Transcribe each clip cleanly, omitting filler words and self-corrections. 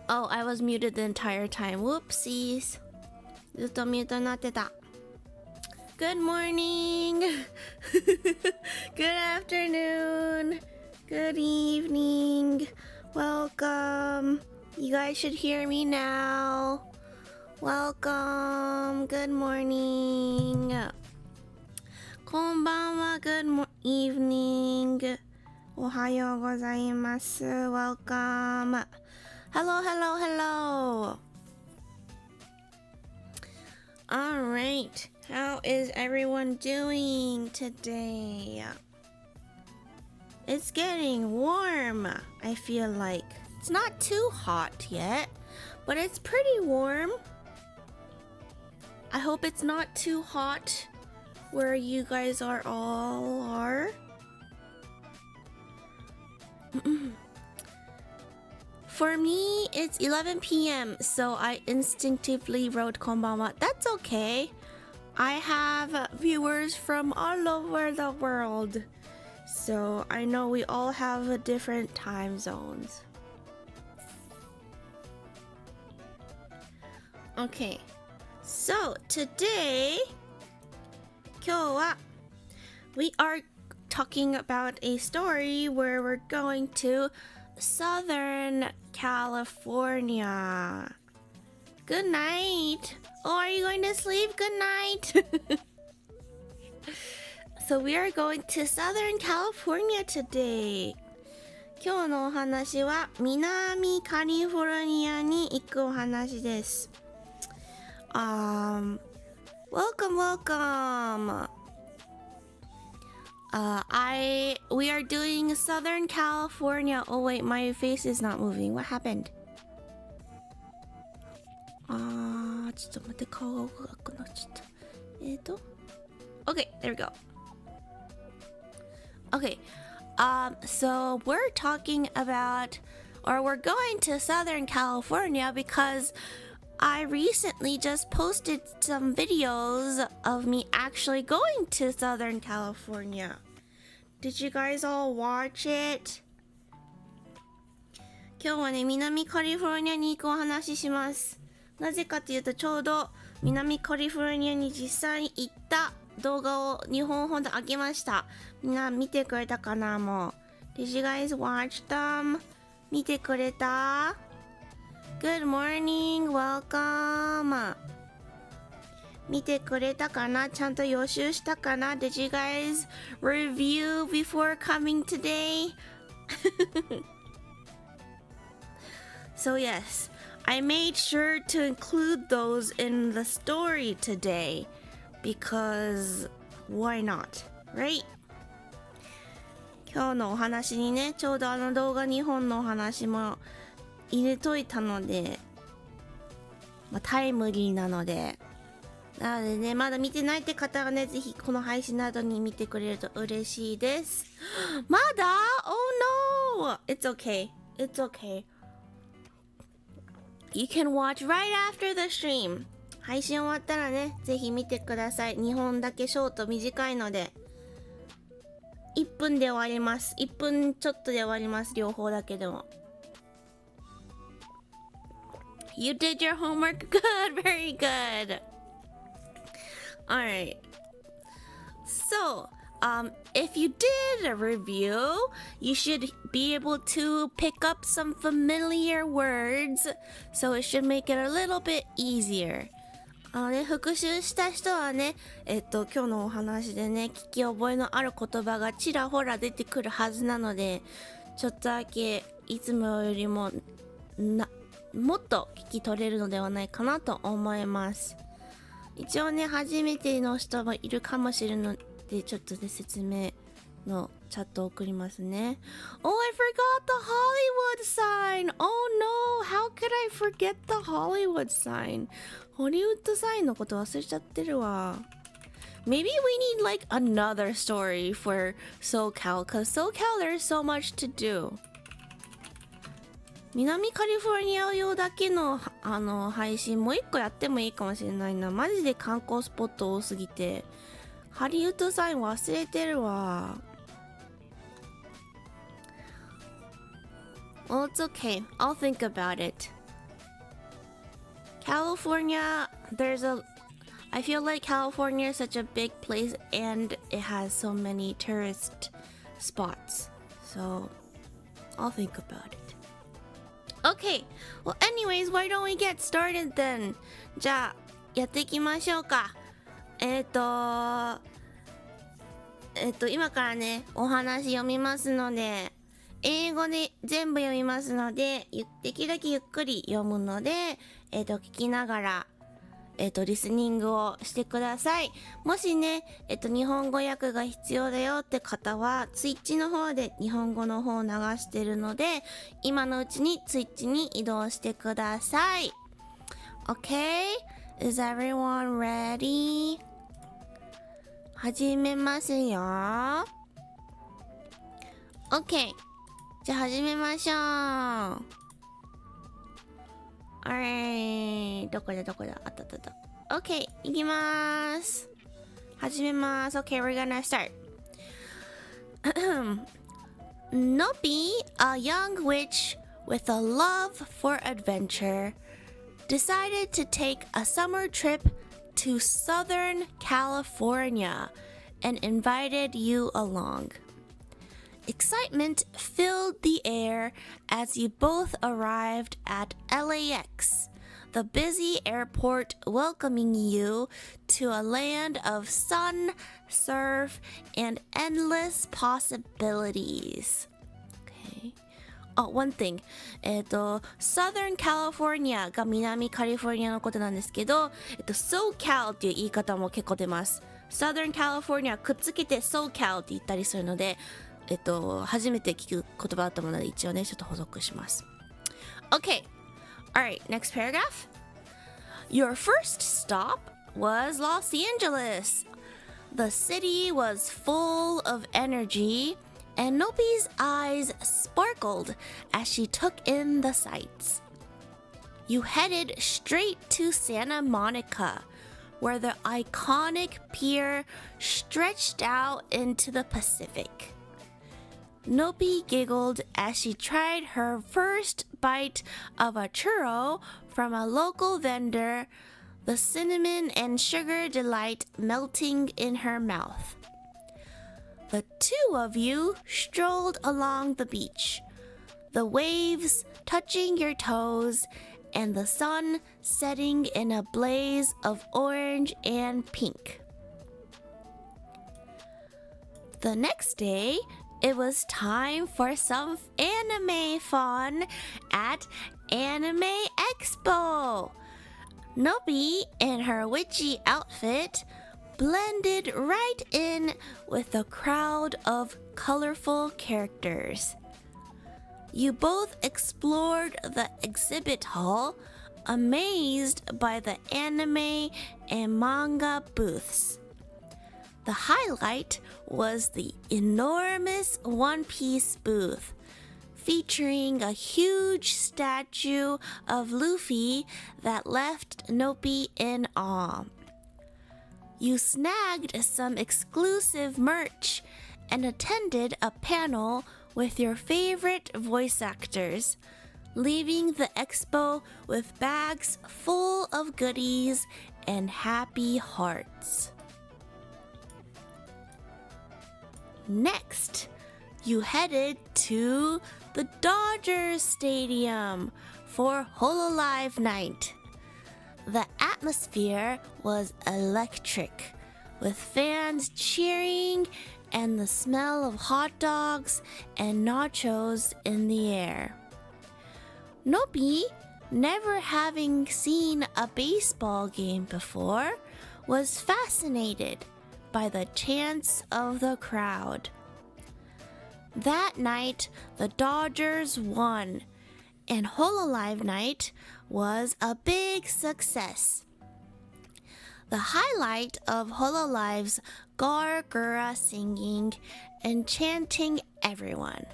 Oh, I was muted the entire time. Whoopsies. ずっとミュートになってた。Good morning. Good afternoon. Good evening. Welcome. You guys should hear me now. Welcome. Good morning. こんばんは。Good evening. おはようございます。Welcome. Hello, hello, hello. All right. How is everyone doing today? It's getting warm, I feel like. It's not too hot yet, but it's pretty warm. I hope it's not too hot where you guys all are. For me, it's 11 p.m., so I instinctively wrote konbanwa. That's okay. I have viewers from all over the world, so I know we all have different time zones. Okay, so today, 今日は we are talking about a story where we're going to Southern California. Good night. Oh, are you going to sleep? Good night. So we are going to Southern California today. 今日のお話は南カリフォルニアに行くお話です。Welcome, welcome. We are doing Southern California. Oh wait, my face is not moving. What happened? ちょっと待って、顔が赤くなっちゃった。Okay, there we go. Okay, so we're talking about, or we're going to Southern California because I recently just posted some videos of me actually going to Southern California. Did you guys all watch it? 今日はね、南カリフォルニアに行くお話しします。なぜかというと、ちょうど南カリフォルニアに実際に行った動画を2本ほど上げました。みんな見てくれたかな、もう。Did you guys watch them? 見てくれた？ Good morning, welcome. 見てくれたかな？ちゃんと予習したかな？ Did you guys review before coming today? So yes, I made sure to include those in the story today because why not, right? 今日のお話にね、ちょうど動画2本のお話も入れといたので、タイムリーなので、なのでね、まだ見てないって方はね、ぜひこの配信などに見てくれると嬉しいです。まだ？ Oh no! It's okay. It's okay. You can watch right after the stream. 配信終わったらね、ぜひ見てください。2本だけショート短いので。1分で終わります。1分ちょっとで終わります。両方だけでも。You did your homework? Good, very good. Alright. So, if you did a review, you should be able to pick up some familiar words, so it should make it a little bit easier. 復習した人はね、今日のお話でね、聞き覚えのある言葉がちらほら出てくるはずなので、ちょっとだけいつもよりももっと聞き取れるのではないかなと思います。一応ね、初めての人もいるかもしれないので、ちょっとね、説明のチャットを送りますね。Oh, I forgot the Hollywood sign! Oh no! How could I forget the Hollywood sign? ホリウッドサインのこと忘れちゃってるわ。Maybe we need like another story for SoCal, because SoCal there's so much to do. 南カリフォルニア用だけの配信もう一個やってもいいかもしれないな。マジで観光スポット多すぎてハリウッドサイン忘れてるわ。Well, it's okay. I'll think about it. California, I feel like California is such a big place and it has so many tourist spots. So I'll think about it. Okay, well anyways, why don't we get started then? じゃあ、やっていきましょうか。今からね、お話読みますので、英語で全部読みますので、できるだけゆっくり読むので、聞きながら、リスニングをしてください。もしね、日本語訳が必要だよって方は、ツイッチの方で日本語の方を流してるので、今のうちにツイッチに移動してください。Okay? Is everyone ready? 始めますよ。Okay. じゃあ始めましょう。Alright. どこだあった。Okay. いきます。始めます。Okay, we're gonna start. Nopi, a young witch with a love for adventure, decided to take a summer trip to Southern California and invited you along. Excitement filled the air as you both arrived at LAX, the busy airport welcoming you to a land of sun, surf, and endless possibilities. Okay. Oh, one thing. Southern California が南カリフォルニアのことなんですけど、SoCal っていう言い方も結構出ます。Southern California くっつけて SoCal って言ったりするので、初めて聞く言葉だったもので一応ね、ちょっと補足します。Okay. Alright, next paragraph. Your first stop was Los Angeles. The city was full of energy, and Nopi's eyes sparkled as she took in the sights. You headed straight to Santa Monica, where the iconic pier stretched out into the Pacific. Nopi giggled as she tried her first bite of a churro from a local vendor, the cinnamon and sugar delight melting in her mouth. The two of you strolled along the beach, the waves touching your toes and the sun setting in a blaze of orange and pink. The next day, it was time for some anime fun at Anime Expo. Nopi, in her witchy outfit, blended right in with the crowd of colorful characters. You both explored the exhibit hall, amazed by the anime and manga booths. The highlight was the enormous One Piece booth, featuring a huge statue of Luffy that left Nopi in awe. You snagged some exclusive merch and attended a panel with your favorite voice actors, leaving the expo with bags full of goodies and happy hearts. Next, you headed to the Dodgers Stadium for Hololive Night. The atmosphere was electric, with fans cheering and the smell of hot dogs and nachos in the air. Nopi, never having seen a baseball game before, was fascinated by the chants of the crowd. That night, the Dodgers won, and Hololive Night was a big success. The highlight of Hololive's Gargura singing and chanting everyone.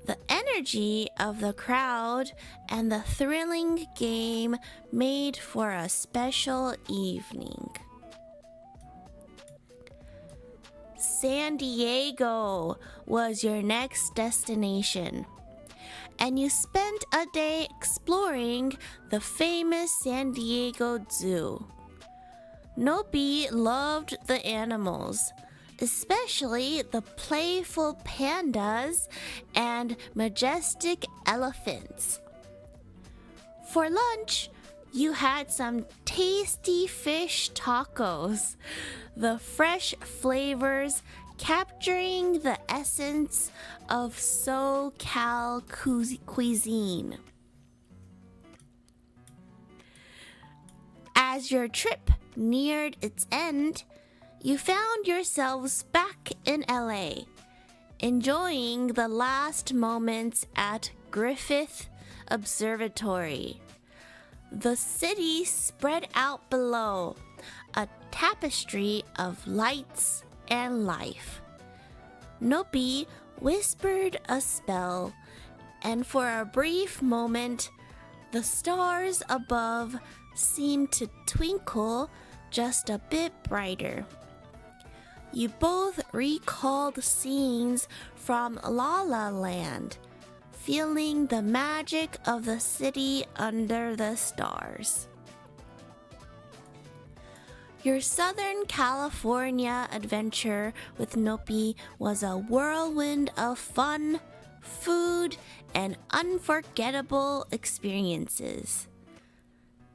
The energy of the crowd and the thrilling game made for a special evening. San Diego was your next destination. and you spent a day exploring the famous San Diego Zoo. Nobi loved the animals, especially the playful pandas and majestic elephants. For lunch, you had some tasty fish tacos, the fresh flavors capturing the essence of SoCal cuisine. As your trip neared its end, you found yourselves back in LA, enjoying the last moments at Griffith Observatory. The city spread out below, a tapestry of lights and life. Nobi whispered a spell, and for a brief moment, the stars above seemed to twinkle just a bit brighter. You both recalled scenes from La La Land, feeling the magic of the city under the stars. Your Southern California adventure with Nobi was a whirlwind of fun, food, and unforgettable experiences.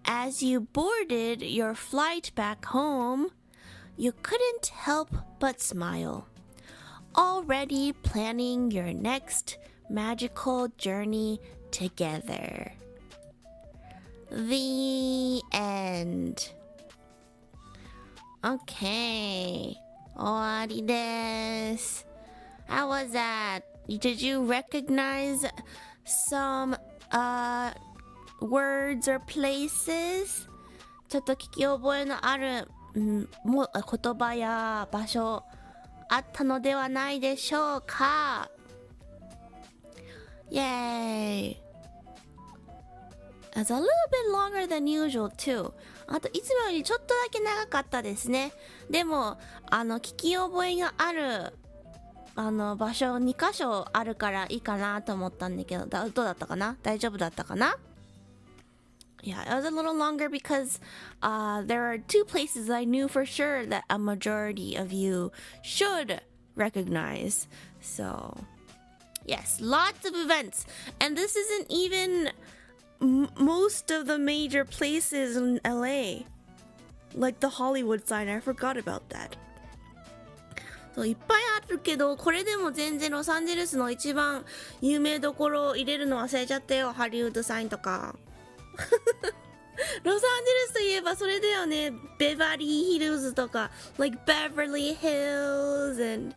As you boarded your flight back home, you couldn't help but smile, already planning your next magical journey together. The end. Okay. 終わりです。How was that? Did you recognize some words or places? ちょっと聞き覚えのある言葉や場所あったのではないでしょうか。Yay! It's a little bit longer than usual too. あといつもよりちょっとだけ長かったですね。でも聞き覚えがある場所2箇所あるからいいかなと思ったんだけど、どうだったかな？大丈夫だったかな？ Yeah, it was a little longer because there are two places I knew for sure that a majority of you should recognize. So, yes, lots of events. And this isn't even most of the major places in LA. Like the Hollywood sign, I forgot about that. そういっぱいあるけど、これでも全然ロサンゼルスの一番有名どころ入れるの忘れちゃったよ。ハリウッドサインとか。ロサンゼルスといえばそれだよね。ベバリーヒルズとか like Beverly Hills and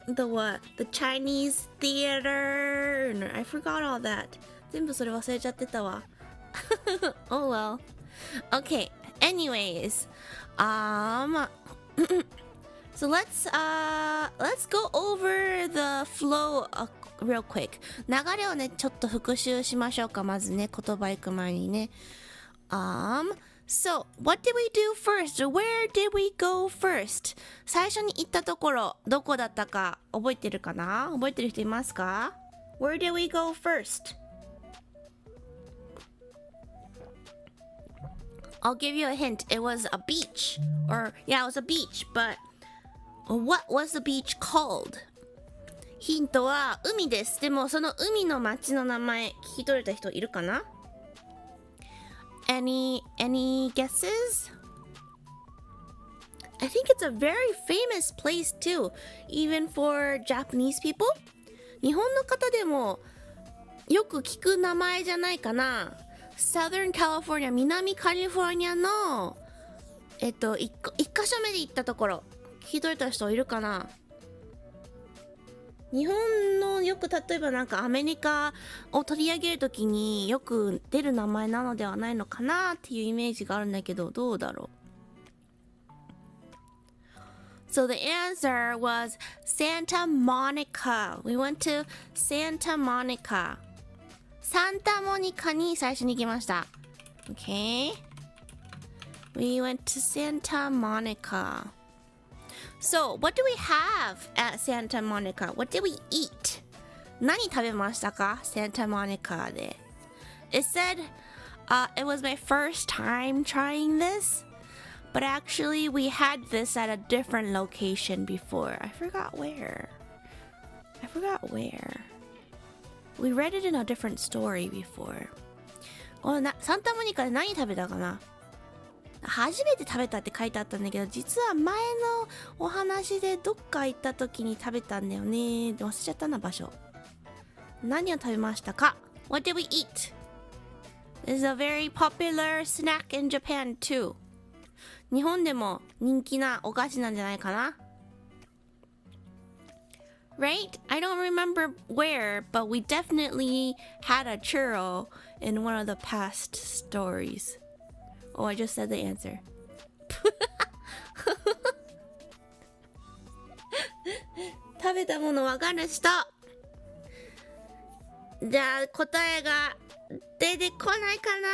the what? The Chinese theater and I forgot all that. 全部それ忘れちゃってたわ。Oh well. Okay. Anyways, so let's go over the flow real quick. 流れをねちょっと復習しましょうか。まずね言葉行く前にね。So what did we do first? Where did we go first? 最初に行ったところどこだったか覚えてるかな？覚えてる人いますか？ Where did we go first? I'll give you a hint. It was a beach. Or yeah, it was a beach, but what was the beach called? ヒントは海です。でもその海の町の名前聞き取れた人いるかな？ Any guesses? I think it's a very famous place too, even for Japanese people. 日本の方でもよく聞く名前じゃないかな。Southern California、南カリフォルニアの一箇所目で行ったところ聞き取れた人いるかな？日本のよく例えばなんかアメリカを取り上げるときによく出る名前なのではないのかなっていうイメージがあるんだけどどうだろう。So the answer was Santa Monica. We went to Santa Monica. サンタモニカに最初に行きました。Okay. We went to Santa Monica. So, what do we have at Santa Monica? What did we eat? 何食べましたか Santa Monica で。It said, it was my first time trying this, but actually we had this at a different location before. I forgot where. We read it in a different story before. サンタモニカで何食べたかな。初めて食べたって書いてあったんだけど、実は前のお話でどっか行った時に食べたんだよね。忘れちゃったな、場所。何を食べましたか？ What did we eat? This is a very popular snack in Japan too. 日本でも人気なお菓子なんじゃないかな。Right? I don't remember where, but we definitely had a churro in one of the past stories. Oh, I just said the answer. 食べたものわかる人。じゃあ答えが出てこないかな。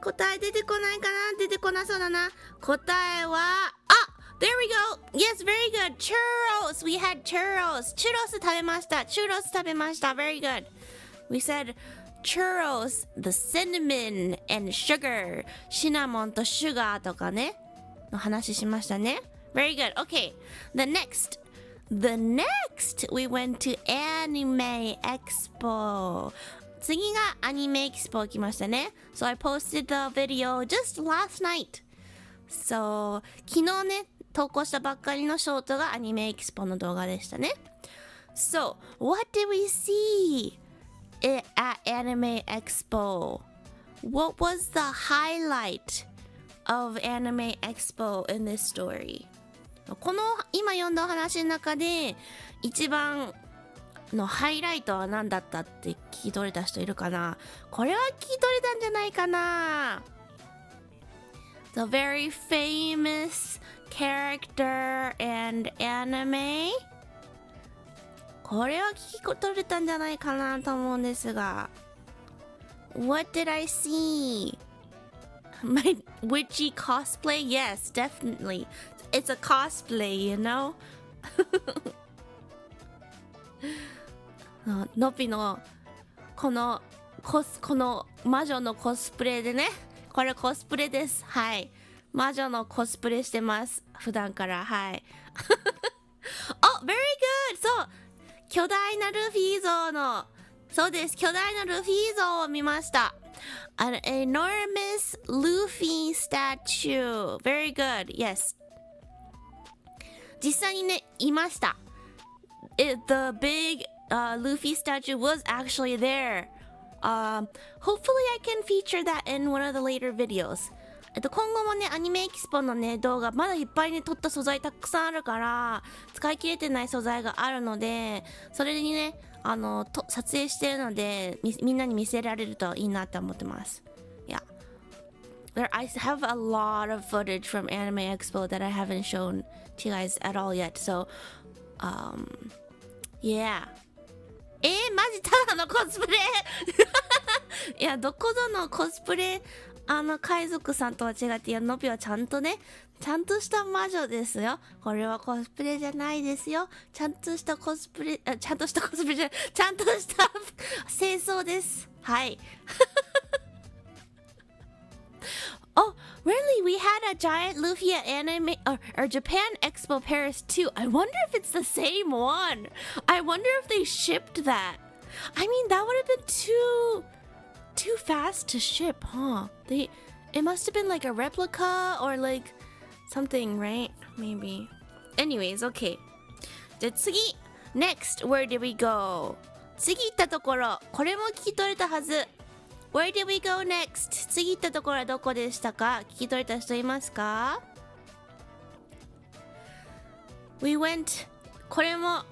答え出てこないかな。出てこなそうだな。答えはThere we go! Yes, very good! Churros! We had churros! Churros 食べました。Churros 食べました。Very good! We said churros, the cinnamon and sugar. シナモンとシュガーとかね。の話しましたね。Very good! Okay, the next, we went to Anime Expo. 次がアニメエキスポ来ましたね。So I posted the video just last night. So 昨日ね、投稿したばっかりのショートがアニメエキスポの動画でしたね。So, what did we see at Anime Expo? What was the highlight of Anime Expo in this story? この今読んだお話の中で一番のハイライトは何だったって聞き取れた人いるかな？これは聞き取れたんじゃないかな？ The very famous character and anime? これは聞き取れたんじゃないかなと思うんですが。What did I see? My witchy cosplay? Yes, definitely. It's a cosplay, you know? のぴのこの魔女のコスプレでね。これコスプレです。はい。魔女のコスプレしてます。普段から。はい。Oh, very good! そう。巨大なルフィ像の、そうです。巨大なルフィ像を見ました。An enormous Luffy statue. Very good. Yes. 実際にね、いました。The big Luffy statue was actually there. Hopefully I can feature that in one of the later videos. 今後もね、アニメエキスポのね、動画、まだいっぱいね、撮った素材たくさんあるから、使い切れてない素材があるので、それにね、撮影してるので、みんなに見せられるといいなって思ってます。Yeah. I have a lot of footage from Anime Expo that I haven't shown to you guys at all yet. So, yeah. マジただのコスプレいや、どこぞのコスプレ、海賊さんとは違って、いや、のびはちゃんとね、ちゃんとした魔女ですよ。これはコスプレじゃないですよ。ちゃんとしたコスプレ、ちゃんとしたコスプレじゃない、ちゃんとした清掃です。はい。Oh, really? We had a giant Luffy at Anime or Japan Expo Paris too. I wonder if it's the same one. I wonder if they shipped that. I mean, that would have been too fast to ship, huh? It must have been like a replica or like something, right? Maybe. Anyways, okay. じゃあ次 Next, where did we go? 次行ったところ、これも聞き取れたはず。Where did we go next? 次行ったところはどこでしたか？聞き取れた人いますか？ We went これも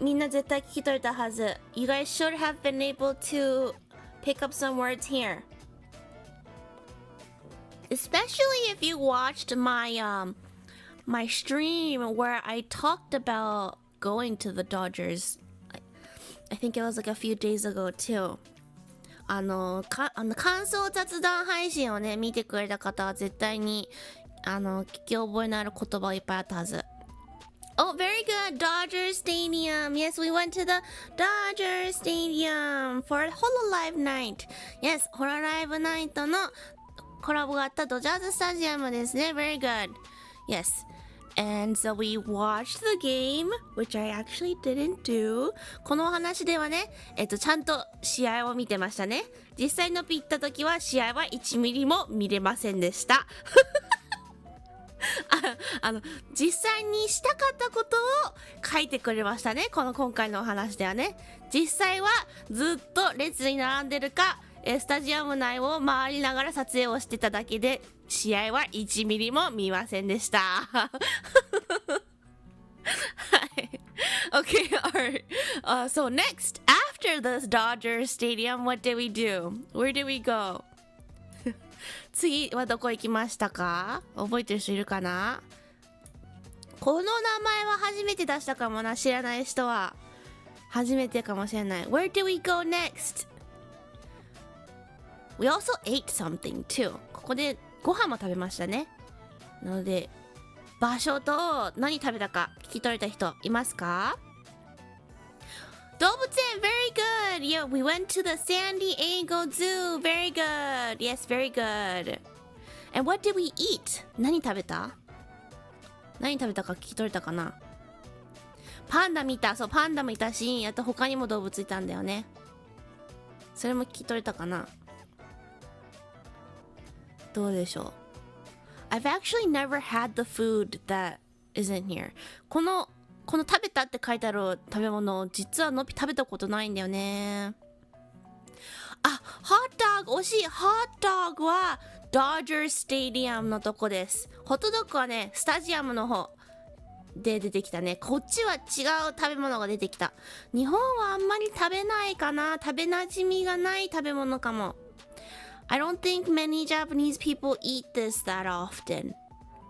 みんな絶対聞き取れたはず。You guys should have been able to pick up some words here. Especially if you watched my my stream where I talked about going to the Dodgers. I think it was like a few days ago too. 感想雑談配信をね見てくれた方は絶対に聞き覚えのある言葉いっぱいあったはず。Oh, very Dodger Stadium. Yes, we went to the Dodger Stadium for a Hololive Night. Yes, Hololive Night のコラボがあったドジャーズスタジアムですね。Very good. Yes. And so we watched the game, which I actually didn't do. このお話ではね、ちゃんと試合を見てましたね。実際のピ行った時は試合は1ミリも見れませんでした。実際にしたかったことを書いてくれましたね。今回のお話ではね。実際はずっと列に並んでるか、スタジアム内を回りながら撮影をしてただけで、試合は1ミリも見ませんでした。はい。Okay, alright. So next, after the Dodgers Stadium, what did we do? Where did we go? 次はどこ行きましたか？覚えてる人いるかな？この名前は初めて出したかもな。知らない人は初めてかもしれない。Where did we go next? We also ate something too. ここでご飯も食べましたね。なので場所と何食べたか聞き取れた人いますか？動物園 very good. Yeah, we went to the San Diego Zoo. Very good. Yes, very good. And what did we eat? 何食べたか聞き取れたかな？パンダ見た。そう、パンダもいたし、あと他にも動物いたんだよね。それも聞き取れたかな？どうでしょう？ I've actually never had the food that isn't here. この食べたって書いてある食べ物、実はのぴ食べたことないんだよね。あ、ホットドッグ、惜しい。ホットドッグはドジャースタジアムのとこです。ホットドッグはね、スタジアムの方で出てきたね。こっちは違う食べ物が出てきた。日本はあんまり食べないかな。食べ馴染みがない食べ物かも。I don't think many Japanese people eat this that often.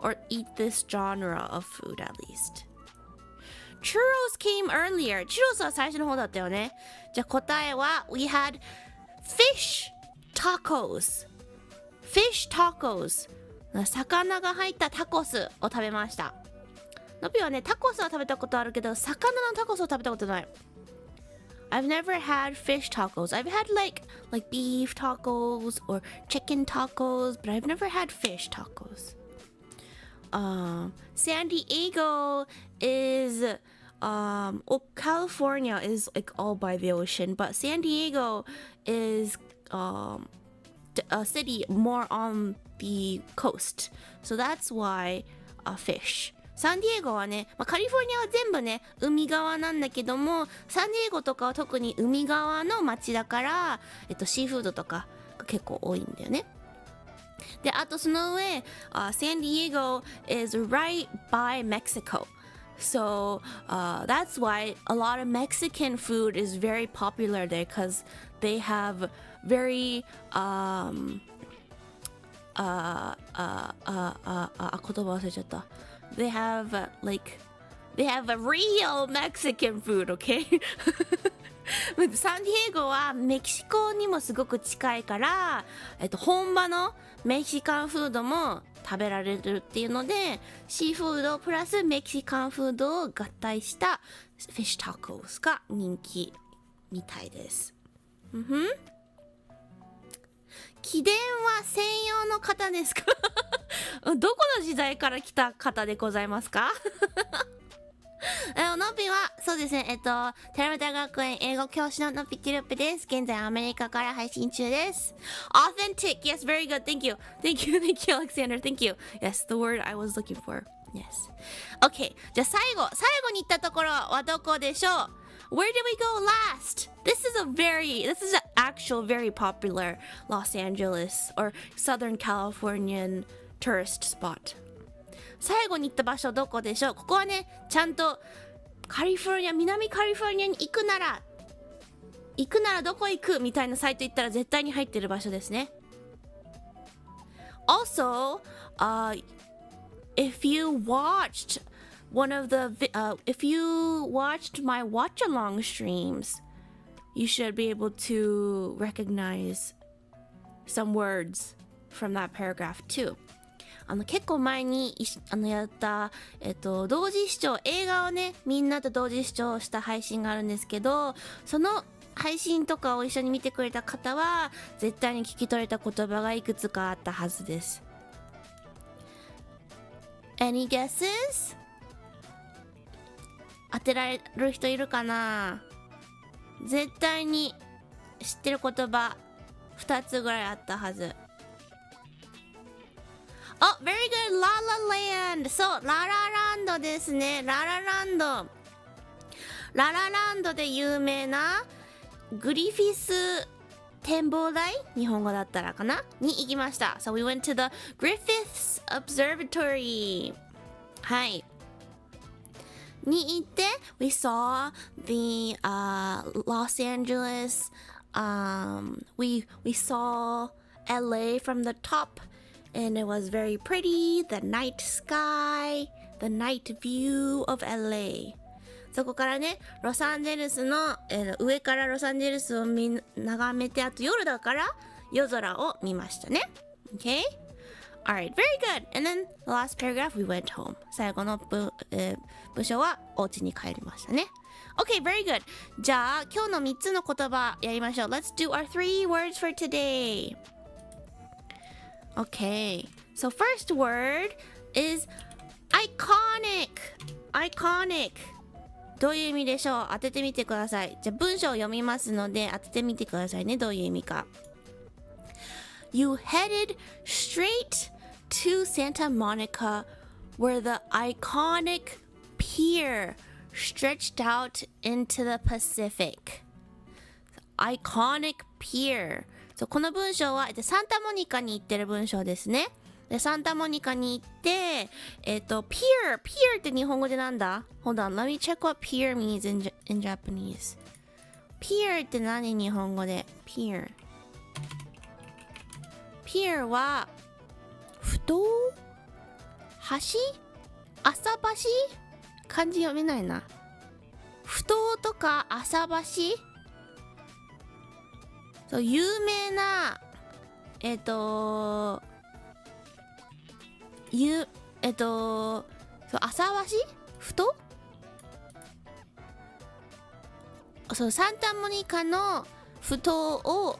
Or eat this genre of food at least.Churros came earlier. Churros は最初の方だったよね。じゃあ答えは We had fish tacos. Fish tacos. 魚が入ったタコスを食べました。のびはね、タコスは食べたことあるけど、魚のタコスを食べたことない。I've never had fish tacos. I've had like beef tacos or chicken tacos, but I've never had fish tacos.San Diego is California is like all by the ocean, but San Diego is a city more on the coast, so that's why fish. サンディエゴはね、カリフォルニアは全部ね海側なんだけども、サンディエゴとかは特に海側の町だから、シーフードとかが結構多いんだよね。で、あとその上、San Diego is right by Mexico. So that's why a lot of Mexican food is very popular there because they have very 言葉忘れちゃった。They have a real Mexican food, okay? サンディエゴはメキシコにもすごく近いから、本場のメキシカンフードも食べられるっていうので、シーフードプラスメキシカンフードを合体したフィッシュタコスが人気みたいです。貴殿は専用の方ですか？どこの時代から来た方でございますか？のびはそうですね、テラメタ学園英語教師ののぴティルップです。現在アメリカから配信中です。Authentic, yes, very good, thank you, Alexander, thank you. Yes, the word I was looking for. Yes. Okay, じゃあ最後に行ったところはどこでしょう？ Where did we go last? This is an actual very popular Los Angeles or Southern Californian tourist spot.最後に行った場所どこでしょう？ここはね、ちゃんと南カリフォルニアに行くならどこ行くみたいなサイト行ったら絶対に入ってる場所ですね。Also, if you watched my watch along streams, you should be able to recognize some words from that paragraph too. 結構前にやった、同時視聴、映画をねみんなと同時視聴した配信があるんですけど、その配信とかを一緒に見てくれた方は絶対に聞き取れた言葉がいくつかあったはずです。 Any guesses? 当てられる人いるかな。絶対に知ってる言葉2つぐらいあったはず。Oh, very good! ララランド。そう、ララランドですね。ララランド。ララランドで有名なグリフィス展望台、日本語だったらかなに行きました。So we went to the Griffiths Observatory. はい。に行って、we saw the Los Angeles. We saw LA from the top, and it was very pretty. The night sky, the night view of LA. そこからね、ロサンゼルスの、上からロサンゼルスを眺めて、あと夜だから夜空を見ましたね。Okay? Alright, very good. And then the last paragraph, we went home. 最後の文章はお家に帰りましたね。Okay, very good. じゃあ、今日の3つの言葉やりましょう。Let's do our 3 words for today. Okay, so first word is iconic. Iconic. どういう意味でしょう？当ててみてください。じゃあ文章を読みますので当ててみてくださいね。どういう意味か。You headed straight to Santa Monica where the iconic pier stretched out into the Pacific. Iconic pier. そう、この文章はサンタモニカに行ってる文章ですね。で、サンタモニカに行って、pier って日本語でなんだ？ Hold on, let me check what pier means in Japanese. Pier って何？日本語で。pier は、ふ頭？橋？浅橋？漢字読めないな。ふ頭とか浅橋？そう、有名な、そう、浅橋？ふ頭？そう、サンタモニカのふ頭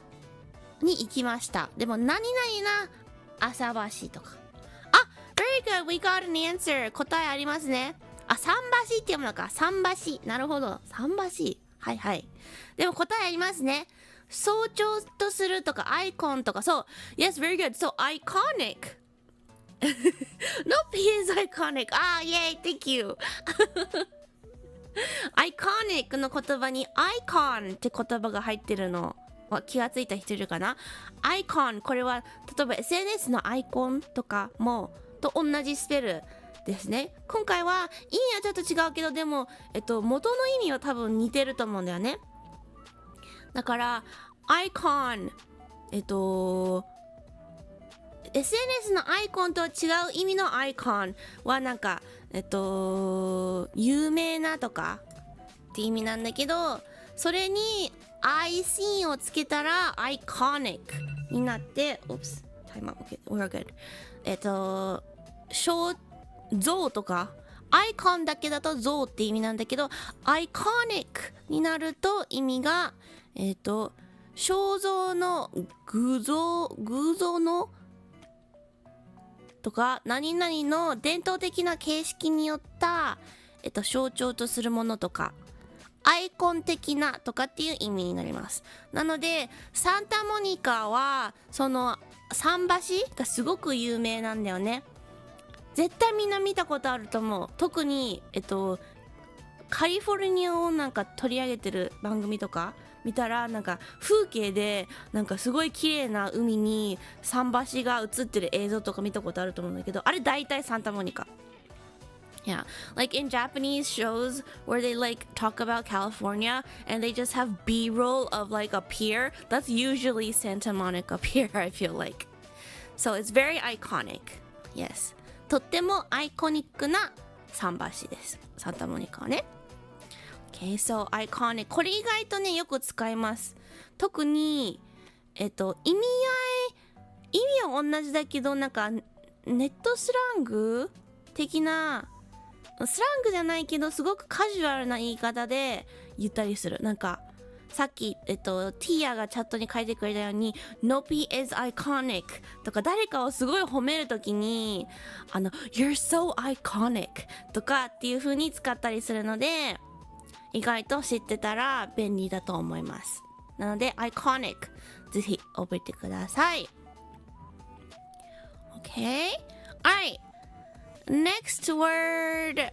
に行きました。でも、何々な浅橋とか。あ、very good! We got an answer! 答えありますね。あ、桟橋って読むのか。桟橋。なるほど。桟橋。はいはい。でも答えありますね。象徴とするとか、アイコンとか、そう。Yes, very good. So, iconic. No P is iconic. Ah, yay, thank you. iconic の言葉に icon って言葉が入ってるの気がついた人いるかな？ icon これは例えば SNS のアイコンとかもと同じスペルですね。今回は意味はちょっと違うけどでも、元の意味は多分似てると思うんだよね。だからicon SNS のアイコンとは違う意味のアイコンはなんか有名なとかって意味なんだけど、それに IC をつけたら iconic になって、oops time out okay we're good 像とかアイコンだけだと像って意味なんだけど iconic になると意味が肖像の偶像のとか何々の伝統的な形式によった、象徴とするものとかアイコン的なとかっていう意味になります。なのでサンタモニカはその桟橋がすごく有名なんだよね。絶対みんな見たことあると思う。特にカリフォルニアをなんか取り上げてる番組とか見たらなんか風景でなんかすごい綺麗な海に桟橋が映ってる映像とか見たことあると思うんだけど、あれ大体サンタモニカ。Yeah, like in Japanese shows where they like talk about California and they just have B-roll of like a pier, that's usually Santa Monica Pier, I feel like. So it's very iconic. Yes. とってもアイコニックな桟橋です。サンタモニカはね。Okay, so iconic. これ意外とね、よく使います。特に、意味は同じだけど、なんか、ネットスラング的な、スラングじゃないけどすごくカジュアルな言い方で言ったりする。なんかさっき、ティアがチャットに書いてくれたように Nopi is iconic とか、誰かをすごい褒めるときにYou're so iconic とかっていう風に使ったりするので、意外と知ってたら便利だと思います。なので iconic ぜひ覚えてください。 OK? Alright, next word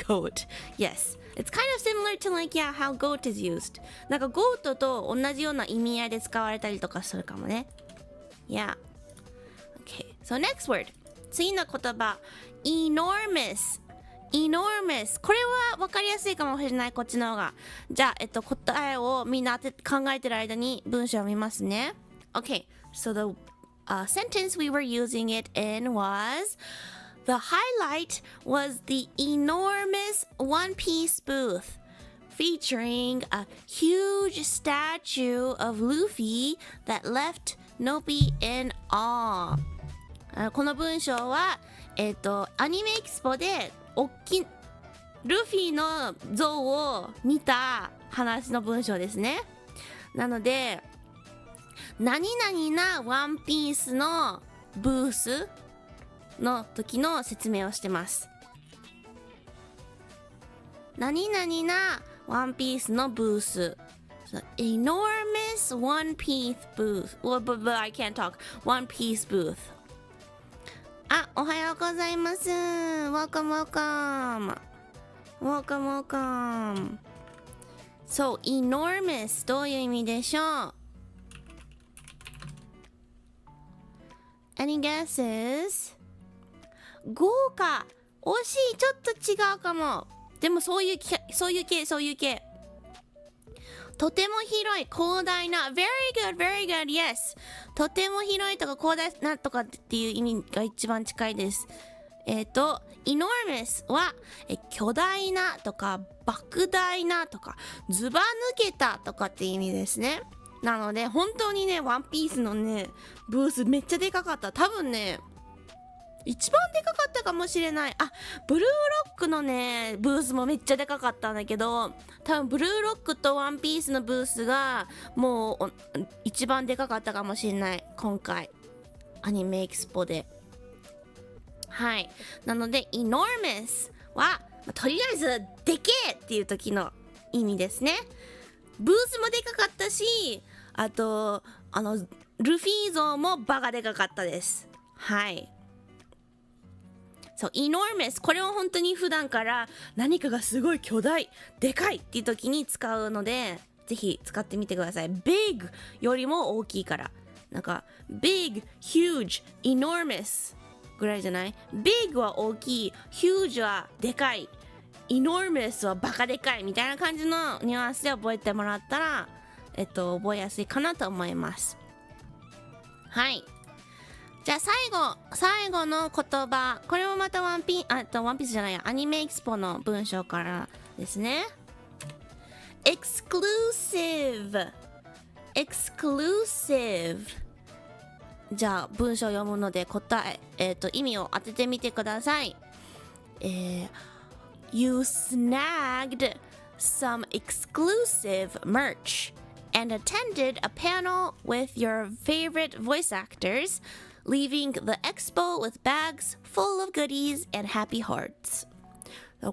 goat. Yes, it's kind of similar to like, yeah, how goat is used. なんか goat と同じような意味合いで使われたりとかするかもね。 Yeah. Okay, so next word. 次の言葉 enormous。 enormous、 これは分かりやすいかもしれない、こっちの方が。じゃあ、答えをみんな考えてる間に文章を見ますね。 Okay, so the sentence we were using it in was: the highlight was the enormous One Piece booth, featuring a huge statue of Luffy that left Nopi in awe. この文章は、アニメエキスポでルフィの像を見た話の文章ですね。なので、何々なワンピースのブースの時の説明をしてます。何々なワンピースのブース。So, enormous One Piece booth. Well, but I can't talk. One Piece booth. あ、おはようございます。Welcome, welcome. Welcome, welcome. So, enormous どういう意味でしょう？ Any guesses? 豪華。惜しい。ちょっと違うかも。でもそういう系。とても広い、広大な。Very good, very good, yes. とても広いとか広大なとかっていう意味が一番近いです。enormous は巨大なとか莫大なとかずば抜けたとかって意味ですね。なので本当にね、ワンピースのねブースめっちゃでかかった。多分ね一番でかかったかもしれない。あ、ブルーロックのねブースもめっちゃでかかったんだけど、多分ブルーロックとワンピースのブースがもう一番でかかったかもしれない、今回アニメエキスポで。はい、なので enormous はとりあえずでけえっていう時の意味ですね。ブースもでかかったし、あとルフィ像もバカでかかったです。はい。そう、enormous、 これを本当に普段から何かがすごい巨大でかいっていう時に使うので、ぜひ使ってみてください。 big よりも大きいから、なんか big, huge, enormous ぐらいじゃない？ big は大きい、 huge はでかい、 enormous はバカでかいみたいな感じのニュアンスで覚えてもらったら覚えやすいかなと思います。はい、じゃあ最後の言葉、これもまたワンピースじゃないや、アニメエキスポの文章からですね。 exclusive。 じゃあ文章を読むので意味を当ててみてください。You snagged some exclusive merch and attended a panel with your favorite voice actors, leaving the expo with bags full of goodies and happy hearts.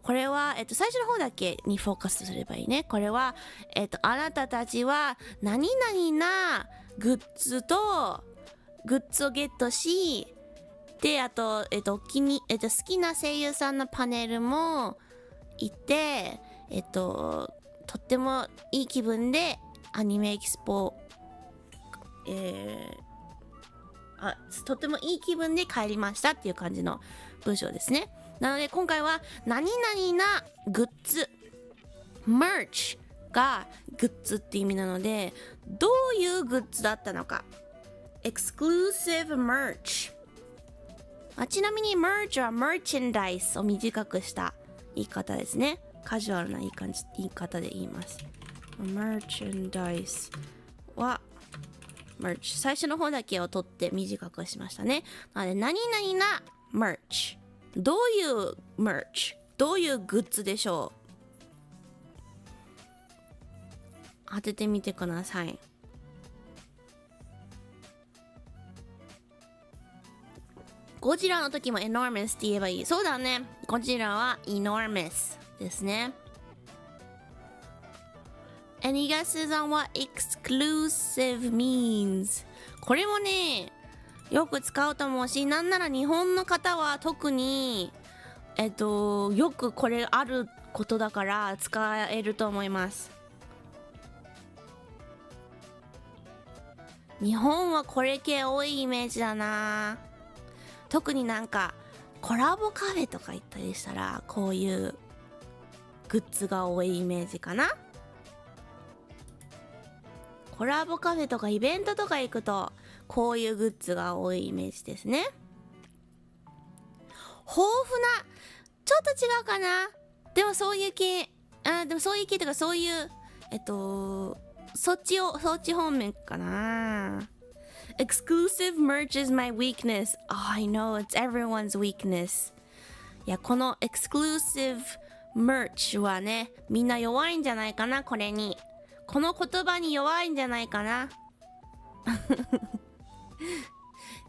これは、最初の方だけにフォーカスすればいいね。これは、あなたたちは何々なグッズをゲットし、で、あと、好きな声優さんのパネルも行って、とってもいい気分でアニメエキスポ、とってもいい気分で帰りましたっていう感じの文章ですね。なので今回は何々なグッズ、merch がグッズって意味なので、どういうグッズだったのか、exclusive merch。ちなみに merch は merchandise を短くした言い方ですね。カジュアルな言い方で言います。merchandise は merch 最初の方だけを取って短くしましたね。なので何々な merch、 どういう merch、 どういうグッズでしょう。当ててみてください。ゴジラの時も enormous って言えばいい。そうだね、ゴジラは enormous ですね。 Any guesses on what exclusive means？ これもねよく使うと思うし、なんなら日本の方は特によくこれあることだから使えると思います。日本はこれ系多いイメージだな。特になんかコラボカフェとか行ったりしたらこういうグッズが多いイメージかな。コラボカフェとかイベントとか行くとこういうグッズが多いイメージですね。豊富な、ちょっと違うかな。でもそういう系、でもそういう系とかそういうそっち方面かな。Exclusive merch is my weakness. Oh, I know, it's everyone's weakness. いや、この exclusive merch はね、みんな弱いんじゃないかな、これに。この言葉に弱いんじゃないかな。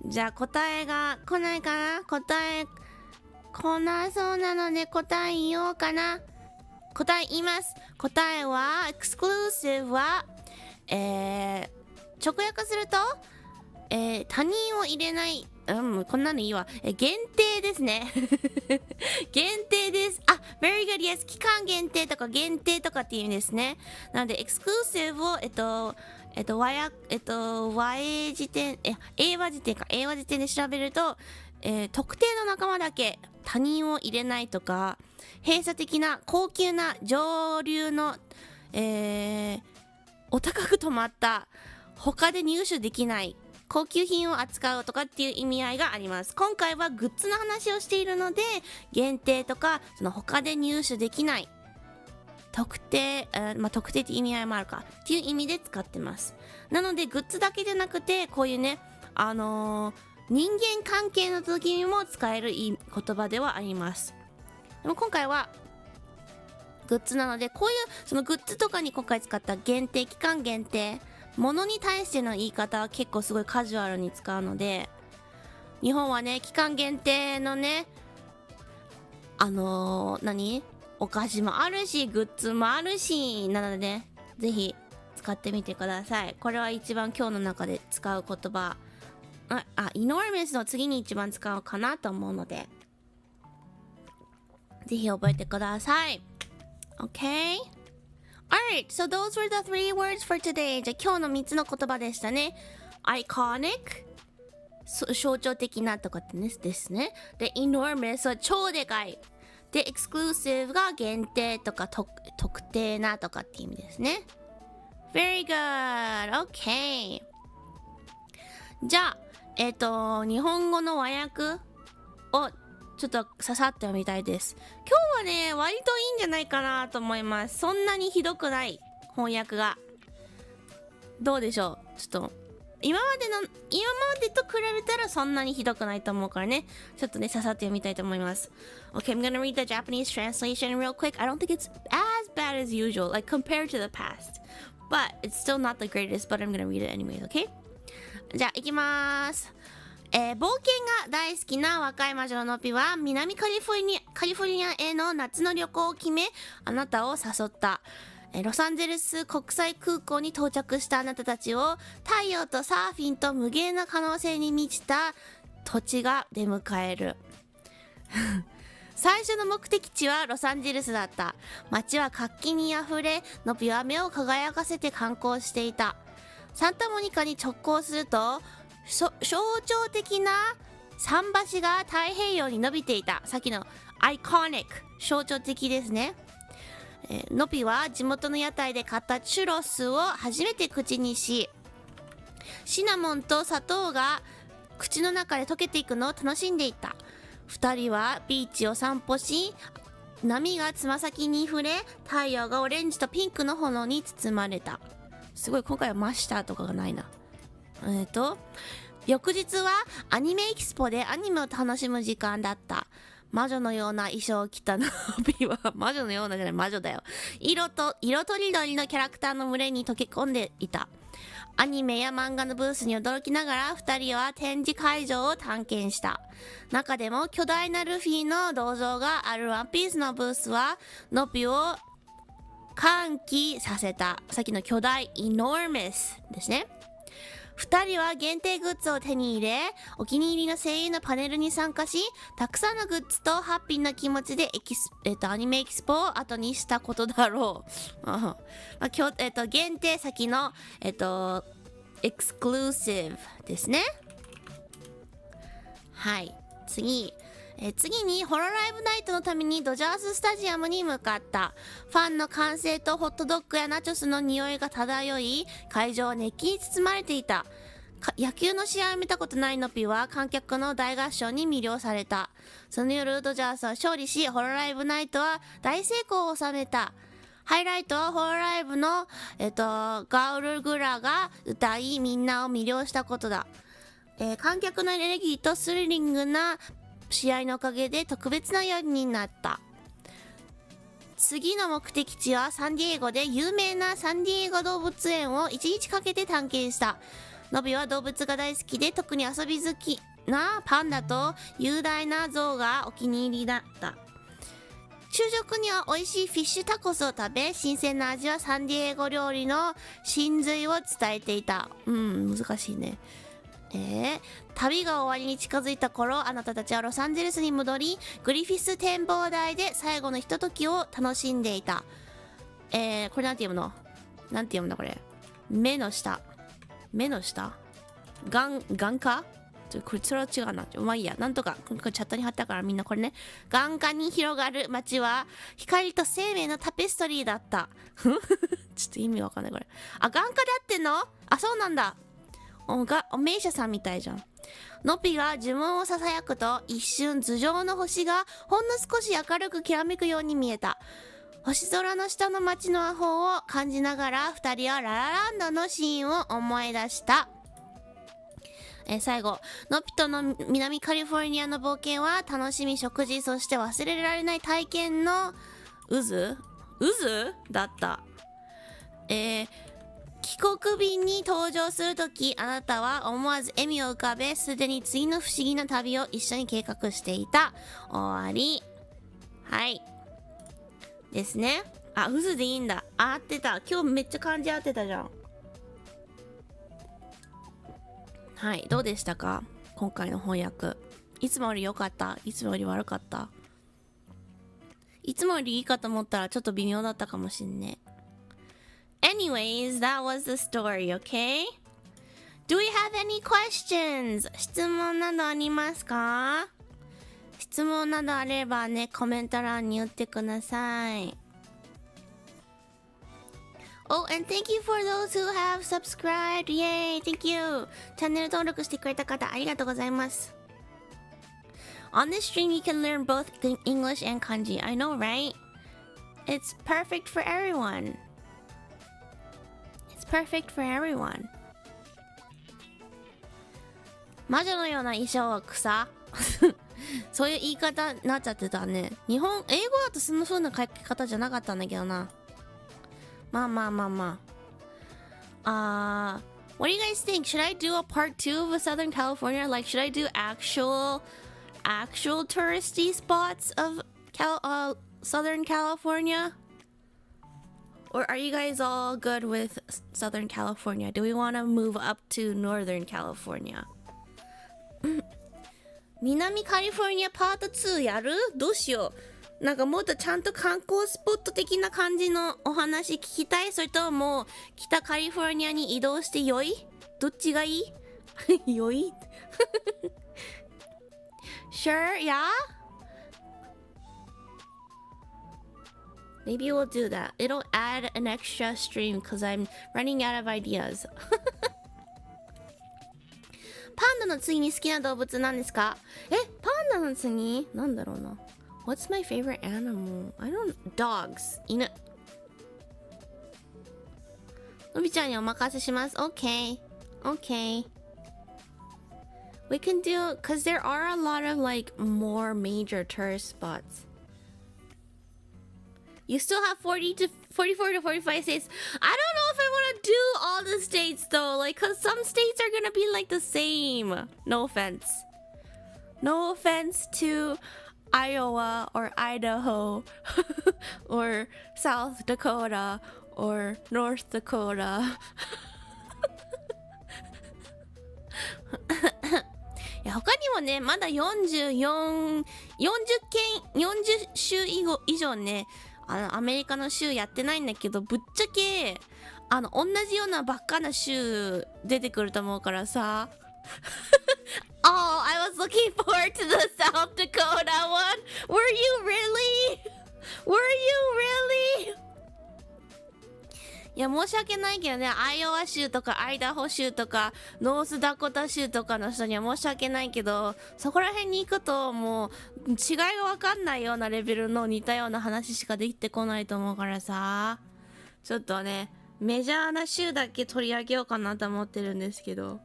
じゃあ答えが来ないかな。答え来なそうなので答え言おうかな。答え言います。答えは exclusive は直訳すると他人を入れない、こんなのいいわ。限定ですね。限定です。あ、very good, yes。期間限定とか限定とかっていう意味ですね。なので、exclusive を、和英辞典、英和辞典か、英和辞典で調べると、特定の仲間だけ他人を入れないとか、閉鎖的な高級な上流の、お高く止まった他で入手できない高級品を扱うとかっていう意味合いがあります。今回はグッズの話をしているので限定とかその他で入手できない特定、特定って意味合いもあるかっていう意味で使ってます。なのでグッズだけじゃなくてこういうね人間関係の時にも使える言葉ではあります。でも今回はグッズなのでこういうそのグッズとかに今回使った限定、期間限定ものに対しての言い方は結構すごいカジュアルに使うので、日本はね期間限定のねお菓子もあるしグッズもあるしなのでね、ぜひ使ってみてください。これは一番今日の中で使う言葉、enormous の次に一番使うかなと思うのでぜひ覚えてください。 OK? Alright, so those were the 3 words for today. じゃあ今日の3つの言葉でしたね。 Iconic 象徴的なとかってですね。で enormous は超でかいで exclusive が限定とか特定なとかって意味ですね。 Very good. OK じゃあ日本語の和訳をちょっとささっと読みたいです。今日はね割といいんじゃないかなと思います。そんなにひどくない翻訳が。どうでしょう。ちょっと今までと比べたらそんなにひどくないと思うからね、ちょっとねささっと読みたいと思います。 Okay, I'm gonna read the Japanese translation real quick. I don't think it's as bad as usual, like compared to the past, but it's still not the greatest, but I'm gonna read it anyways. Okay? じゃあ行きます。冒険が大好きな若い魔女のノピは南カリフォルニアへの夏の旅行を決めあなたを誘った。ロサンゼルス国際空港に到着したあなたたちを太陽とサーフィンと無限な可能性に満ちた土地が出迎える。最初の目的地はロサンゼルスだった。街は活気にあふれノピは目を輝かせて観光していた。サンタモニカに直行すると象徴的な桟橋が太平洋に伸びていた。さっきの iconic 象徴的ですね。ノピは地元の屋台で買ったチュロスを初めて口にし、シナモンと砂糖が口の中で溶けていくのを楽しんでいた。2人はビーチを散歩し、波がつま先に触れ、太陽がオレンジとピンクの炎に包まれた。すごい今回はマスターとかがないな。翌日はアニメエキスポでアニメを楽しむ時間だった。魔女のような衣装を着たノビは魔女のようなじゃない魔女だよ。色とりどりのキャラクターの群れに溶け込んでいた。アニメや漫画のブースに驚きながら2人は展示会場を探検した。中でも巨大なルフィの銅像があるワンピースのブースはノピを歓喜させた。さっきの巨大イノーマスですね。2人は限定グッズを手に入れ、お気に入りの声優のパネルに参加し、たくさんのグッズとハッピーな気持ちでアニメエキスポを後にしたことだろう。限定先のエクスクルーシブですね。はい、次にホロライブナイトのためにドジャーススタジアムに向かった。ファンの歓声とホットドッグやナチョスの匂いが漂い、会場は熱気に包まれていた。野球の試合を見たことないノピは観客の大合唱に魅了された。その夜ドジャースは勝利し、ホロライブナイトは大成功を収めた。ハイライトはホロライブの、ガウルグラが歌いみんなを魅了したことだ。観客のエネルギーとスリリングな試合のおかげで特別な夜になった。次の目的地はサンディエゴで有名なサンディエゴ動物園を1日かけて探検した。ノビは動物が大好きで特に遊び好きなパンダと雄大な象がお気に入りだった。昼食には美味しいフィッシュタコスを食べ、新鮮な味はサンディエゴ料理の真髄を伝えていた。難しいね。旅が終わりに近づいた頃、あなたたちはロサンゼルスに戻り、グリフィス展望台で最後のひとときを楽しんでいた。これなんて読むの？なんて読むんだこれ。目の下眼科？これそれは違うな。まあいいや。なんとかこれチャットに貼ったからみんなこれね。眼下に広がる街は光と生命のタペストリーだった。ちょっと意味わかんないこれ。眼科で合ってんの？そうなんだ。お名車さんみたいじゃん。ノピが呪文をささやくと一瞬頭上の星がほんの少し明るくきらめくように見えた。星空の下の街の魔法を感じながら2人はララランドのシーンを思い出した。最後、ノピとの南カリフォルニアの冒険は楽しみ、食事、そして忘れられない体験の渦だった。帰国便に登場するとき、あなたは思わず笑みを浮かべ、すでに次の不思議な旅を一緒に計画していた。終わり。はい。ですね。渦でいいんだ。合ってた。今日めっちゃ漢字合ってたじゃん。はい。どうでしたか？今回の翻訳。いつもより良かった？いつもより悪かった？いつもよりいいかと思ったらちょっと微妙だったかもしんね。Anyways, that was the story, okay? Do we have any questions? 質問などありますか？質問などあればね、コメント欄に打ってください。Oh, and thank you for those who have subscribed. Yay, thank you. チャンネル登録してくれた方ありがとうございます。On this stream, you can learn both English and kanji. I know, right? It's perfect for everyone.It's perfect for everyone. 魔女のような衣装は草そういう言い方になっちゃってたね。英語だとそんな風な書き方じゃなかったんだけどな。まあ。What do you guys think? Should I do a part 2 of Southern California? Like, should I do actual touristy spots of Southern California?Or are you guys all good with Southern California? Do we want to move up to Northern California? 南カリフォルニアパート2やる？どうしよう。なんかもっとちゃんと観光スポット的な感じのお話聞きたい？それとももう北カリフォルニアに移動してよい？どっちがいい？よい？Sure, yeah?Maybe we'll do that. It'll add an extra stream because I'm running out of ideas. パンダの次に好きな動物なんですか？パンダの次なんだろうな。What's my favorite animal? Dogs. 犬。のびちゃんにお任せします。OK. Okay. We can do, because there are a lot of like more major tourist spots. You still have 44 to 45 states. I don't know if I want to do all the states though, like, because some states are gonna be like the same. No offense. No offense to Iowa or Idaho or South Dakota or North Dakota. いや他にもねまだ40州以上ねアメリカの州やってないんだけど、ぶっちゃけ同じようなばっかな州出てくると思うからさ。Oh, I was looking forward to the South Dakota one. Were you really? Were you really? いや申し訳ないけどね、アイオワ州とかアイダホ州とかノースダコタ州とかの人には申し訳ないけど、そこら辺に行くともう違いが分かんないようなレベルの似たような話しかできてこないと思うからさ、ちょっとねメジャーな州だけ取り上げようかなと思ってるんですけど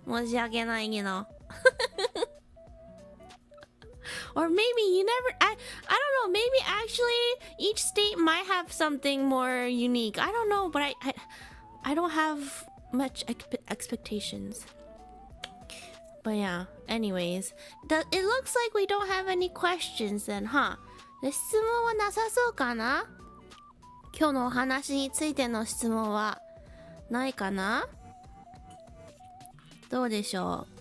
申し訳ないけどOr maybe you never I don't know, maybe actually each state might have something more unique. I don't know, but I don't have much expectations. But yeah, anyways, it looks like we don't have any questions then, huh? で質問はなさそうかな？今日のお話についての質問はないかな？どうでしょう？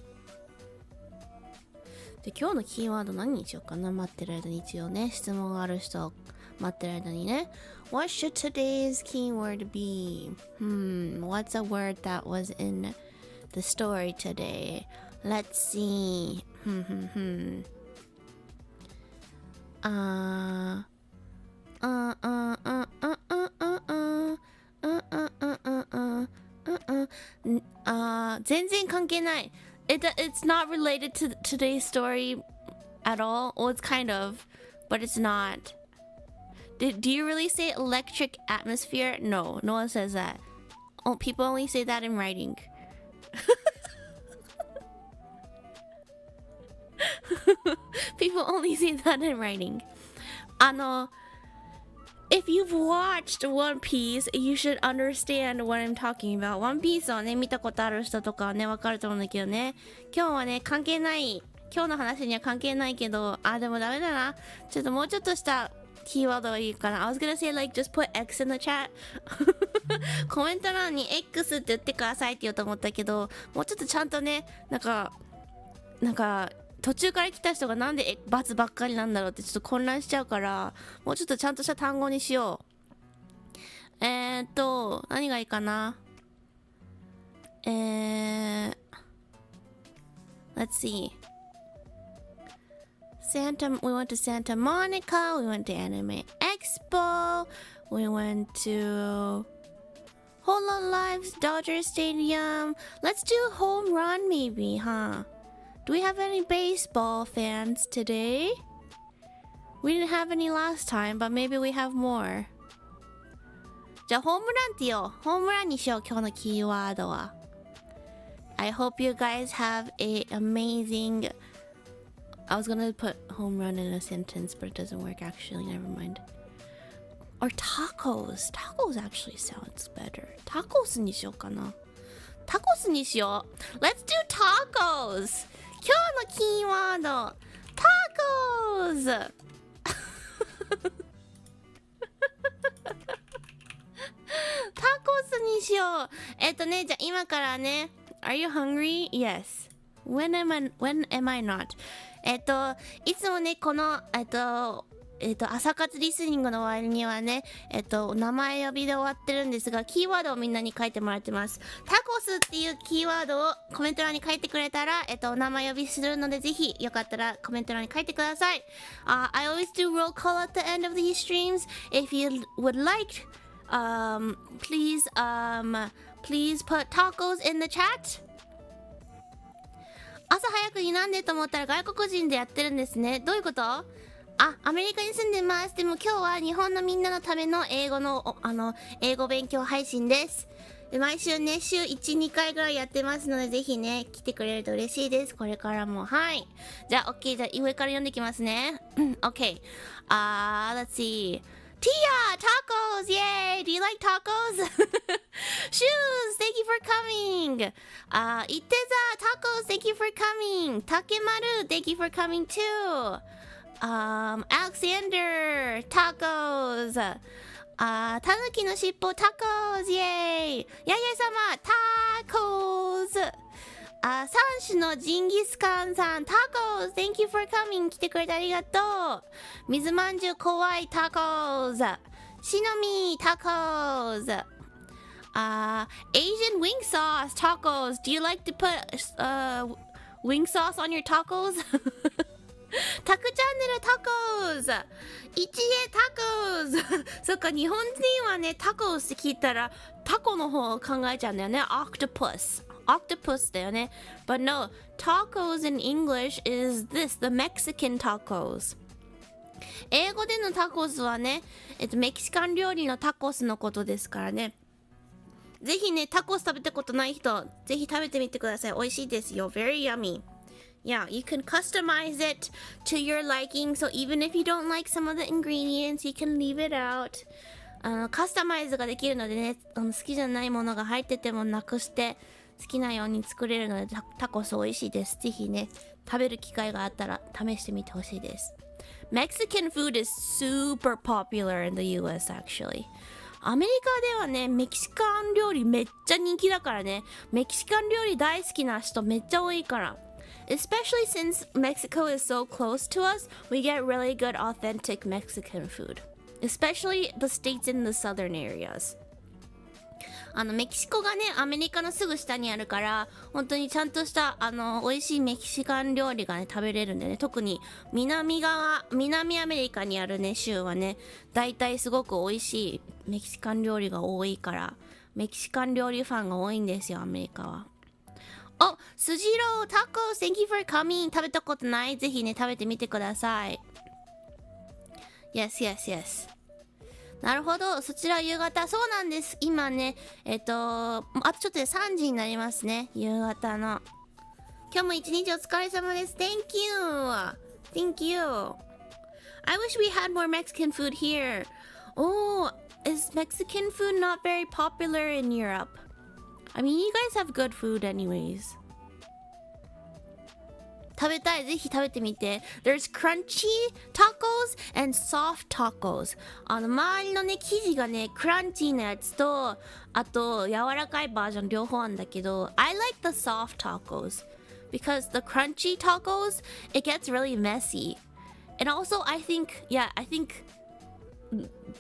で今日のキーワード何にしようかな。待ってる間に一応ね質問がある人待ってる間にね。What should today's keyword be? What's a word that was in the story today? Let's see. 全然関係ない。It's not related to today's story at all. Well, it's kind of, but it's not. Do you really say electric atmosphere? No, no one says that. Oh, people only say that in writing. People only say that in writing. If you've watched One Piece, you should understand what I'm talking about. One Piece をね見たことある人とかはねわかると思うんだけどね。今日はね関係ない。今日の話には関係ないけど、でもダメだな。ちょっともうちょっとしたキーワードがいいかな。I was gonna say like just put X in the chat. コメント欄に X って言ってくださいって言おうと思ったけど、もうちょっとちゃんとねなんか途中から来た人がなんで×ばっかりなんだろうってちょっと混乱しちゃうから、もうちょっとちゃんとした単語にしよう。何がいいかな。Let's see. We went to Santa Monica, we went to Anime Expo, we went to Hololive's Dodger Stadium. Let's do home run maybe, huh? Do we have any baseball fans today? We didn't have any last time, but maybe we have more. じゃあホームランって言おう。ホームランにしよう今日のキーワードは。I hope you guys have a amazing. I was gonna put home run in a sentence, but it doesn't work actually. Never mind. Or tacos. Tacos actually sounds better. Tacos にしようかな。タコスにしよう。Let's do tacos. 今日のキーワードタコスタコスにしよう。ねじゃあ今からね Are you hungry? Yes. When am I not? いつもねこの朝活リスニングの終わりにはね名前呼びで終わってるんですが、キーワードをみんなに書いてもらってます。タコスっていうキーワードをコメント欄に書いてくれたらお名前呼びするので、ぜひよかったらコメント欄に書いてください。I always do roll call at the end of these streams. If you would like, please put tacos in the chat. 朝早くになんでと思ったら外国人でやってるんですね。どういうこと？アメリカに住んでます。でも今日は日本のみんなのための英語勉強配信です。で毎週ね、週1、2回ぐらいやってますので、ぜひね、来てくれると嬉しいです。これからも。はい。じゃあ、OK。じゃあ、上から読んでいきますね。OK。let's see. Tia, tacos! Yay! Do you like tacos? Shoes, thank you for coming. Iteza, tacos, thank you for coming. Takemaru, thank you for coming too. Alexander, tacos. タヌキのしっぽ、タコーズ、イェーイ。やや様、タコーズ。三種のジンギスカンさん、タコーズ、Thank you for coming. 来てくれてありがとう。水まんじゅう怖い、タコーズ。しのみ、タコーズ。Asian wing sauce, tacos. Do you like to put wing sauce on your tacos? タクチャンネルタコーズ一恵タコーズそっか日本人はねタコーズって聞いたらタコの方を考えちゃうんだよね octopus だよね but no tacos in English is this the Mexican tacos 英語でのタコスはねメキシカン料理のタコスのことですからねぜひねタコス食べたことない人ぜひ食べてみてください美味しいですよ very yummy Yeah, you can customize it to your liking. So even if you don't like some of the ingredients, you can leave it out. カスタマイズができるのでね、好きじゃないものが入っててもなくして好きなように作れるのでタコス美味しいです。ぜひね、食べる機会があったら試してみてほしいです。Mexican food is super popular in the US actually. アメリカではね、メキシカン料理めっちゃ人気だからね。メキシカン料理大好きな人めっちゃ多いから。Especially since Mexico is so close to us, we get really good authentic Mexican food. Especially the states in the southern areas. メキシコがね、アメリカのすぐ下にあるから、本当にちゃんとした美味しいメキシカン料理がね、食べれるんでね、特に南アメリカにあるね、州はね、大体すごく美味しいメキシカン料理が多いから、メキシカン料理ファンが多いんですよ、アメリカは。スジロー、タコ、Thank you for coming. 食べたことないぜひね、食べてみてください。Yes. なるほど、そちら夕方、そうなんです。今ね、あとちょっとで3時になりますね、夕方の。今日も一日お疲れ様です。Thank you. I wish we had more Mexican food here. Is Mexican food not very popular in Europe?I mean, you guys have good food anyways. 食べたい。ぜひ食べてみて。There's crunchy tacos and soft tacos. 周りのね、生地がね、クランチーなやつと、あと、柔らかいバージョン両方あるんだけど、I like the soft tacos. Because the crunchy tacos, it gets really messy. And also, I think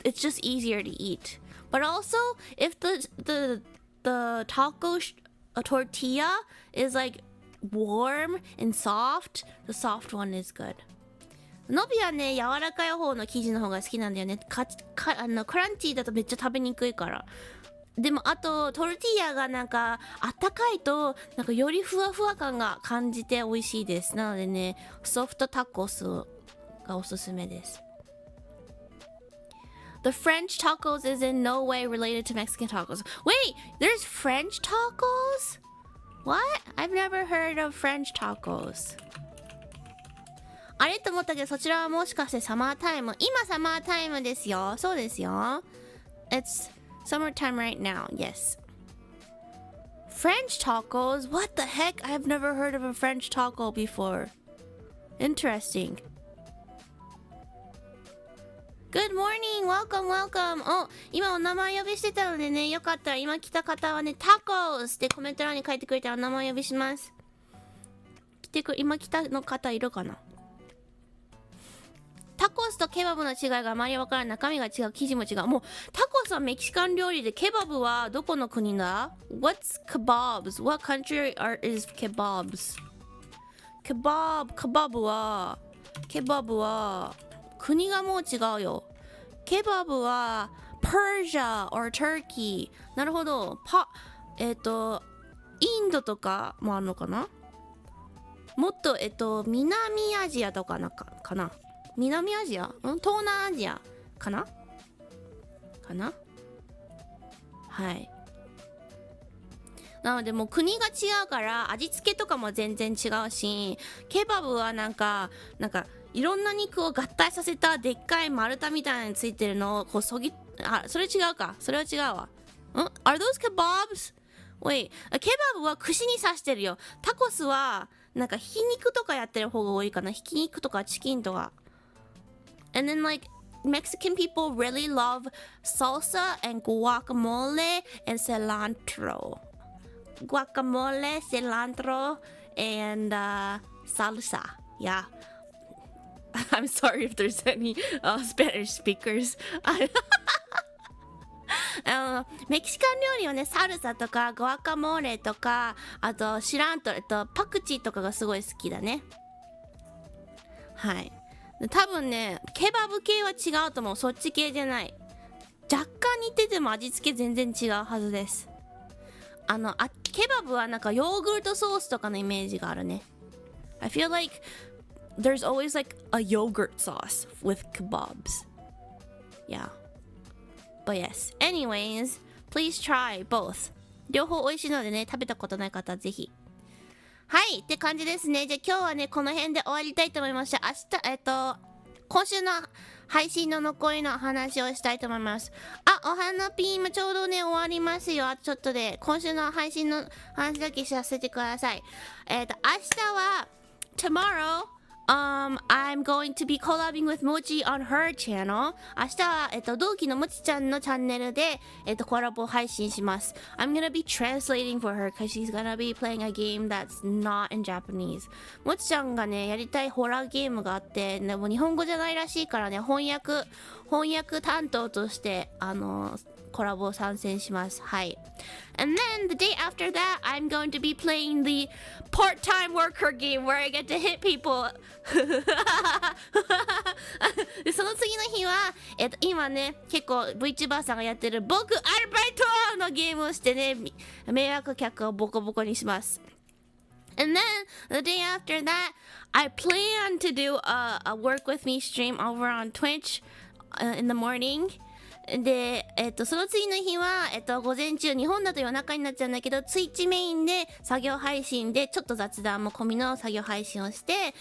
it's just easier to eat. But also, if the taco tortilla is like warm and soft, the soft one is good. ノビはね、柔らかい方の生地の方が好きなんだよね。クランチーだとめっちゃ食べにくいから。でもあとトルティーヤがなんかあったかいとなんかよりふわふわ感が感じて美味しいです。なのでね、ソフトタコスがおすすめです。The French tacos is in no way related to Mexican tacos. Wait, there's French tacos? What? I've never heard of French tacos. あれと思ったけど、そちらはもしかしてサマータイム。今サマータイムですよ。そうですよ。It's summertime right now. Yes. French tacos? What the heck? I've never heard of a French taco before. Interesting.Good morning! Welcome, welcome! 今お名前呼びしてたのでね、よかったら今来た方はね、タコスってコメント欄に書いてくれたらお名前呼びします。今来たの方いるかな？タコスとケバブの違いがあまりわからない。中身が違う。生地も違う。もうタコスはメキシカン料理で、ケバブはどこの国だ？ What's kebabs? What country is kebabs? ケバブは国がもう違うよ。ケバブは Persia or Turkey。なるほど。インドとかもあるのかな？もっと南アジアとかかな。南アジア？東南アジアかなはい。なのでもう国が違うから味付けとかも全然違うし、ケバブはなんかいろんな肉を合体させたでっかい丸太みたいなのについてるのをこうそれ違うか、それは違うわ。Are those kebabs? Wait, ケバブは串に刺してるよ。タコスはなんかひき肉とかやってる方が多いかな。ひき肉とかチキンとか。And then like Mexican people really love salsa and guacamole and cilantro. Guacamole, cilantro, and salsa. Yeah. I'm sorry if there's any Spanish speakers. メキシカン料理はね、サルサとかグアカモーレとか、あとシラントロ、パクチーとかがすごい好きだね。はい。多分ね、ケバブ系は違うと思う。そっち系じゃない。若干似てても味付け全然違うはずです。ケバブはなんかヨーグルトソースとかのイメージがあるね。I feel like there's always like a yogurt sauce with kebabs. Yeah. But yes. Anyways, please try both. 両方美味しいのでね、食べたことない方はぜひ。はいって感じですね。じゃあ今日はね、この辺で終わりたいと思いました。今週の配信の残りの話をしたいと思います。お花ピーもちょうどね、終わりますよ。ちょっとで、今週の配信の話だけさせてください。明日は、tomorrow,I'm going to be collabing with Mochi on her channel. 明日は、同期のもちちゃんのチャンネルで、コラボ配信します。I'm gonna be translating for her because she's gonna be playing a game that's not in Japanese. もちちゃんがね、やりたいホラーゲームがあって、でも日本語じゃないらしいからね、翻訳担当として、コラボ参戦します。はい。And then the day after that, I'm going to be playing the part-time worker game where I get to hit people. でその次の日は、今ね、結構 VTuber さんがやってる僕アルバイトのゲームをしてね、迷惑客をボコボコにします。And then the day after that, I plan to do a work with me stream over on Twitch in the morning.で、その次の日は、午前中、日本だと夜中になっちゃうんだけど、ツイッチメインで作業配信で、ちょっと雑談も込みの作業配信をして、